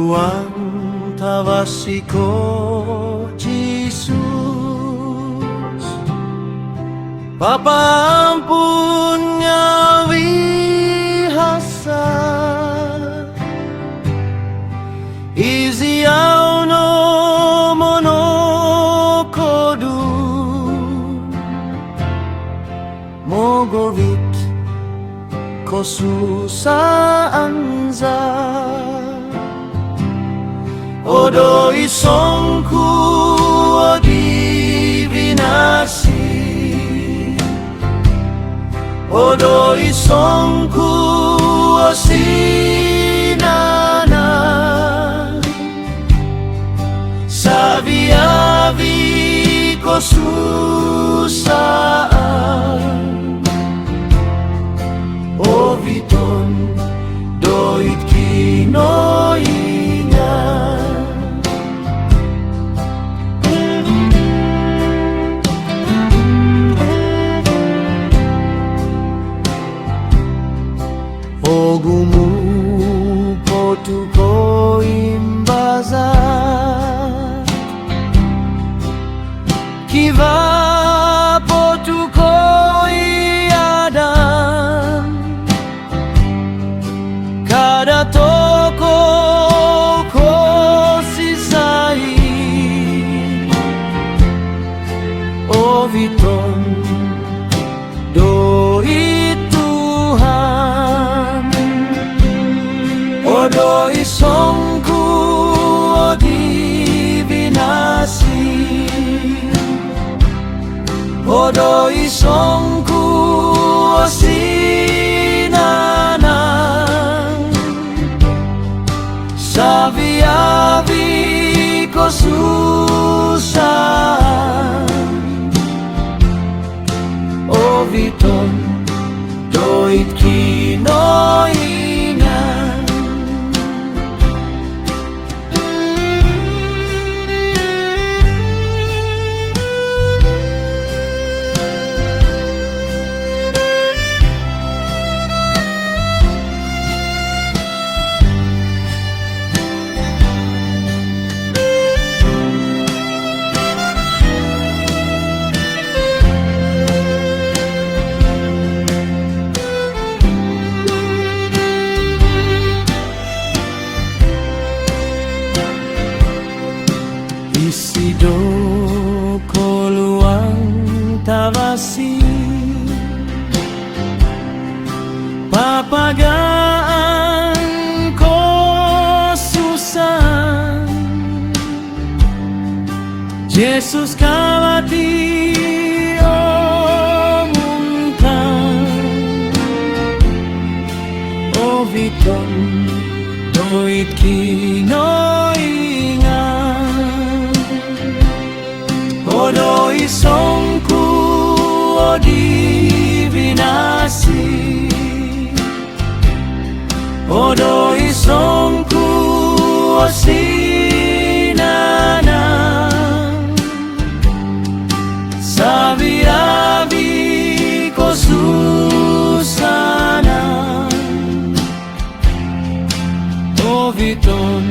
luang tawasiko Jesus, Bapa ampun ngawi hasa iziau no mono kodu mogovit kosusaanza odo isongku divinasi odo isongku sinana saviavi kosusaan oviton doit kinoina ogumu potuko imbaza kiva potuko iadam kada toko kosisai oviton doi Tuhan odo isongku divinasi odo isongku sinana saviavi kosusan oviton doit kinoingan isido koluang tawasi papagaan ko susan Jesus kawati omungkan oviton doit kinoingan odo isongku divinasi odo isongku sinana saviavi kosusana oviton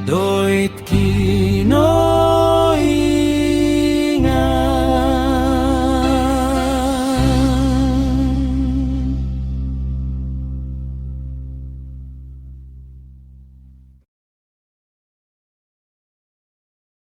doi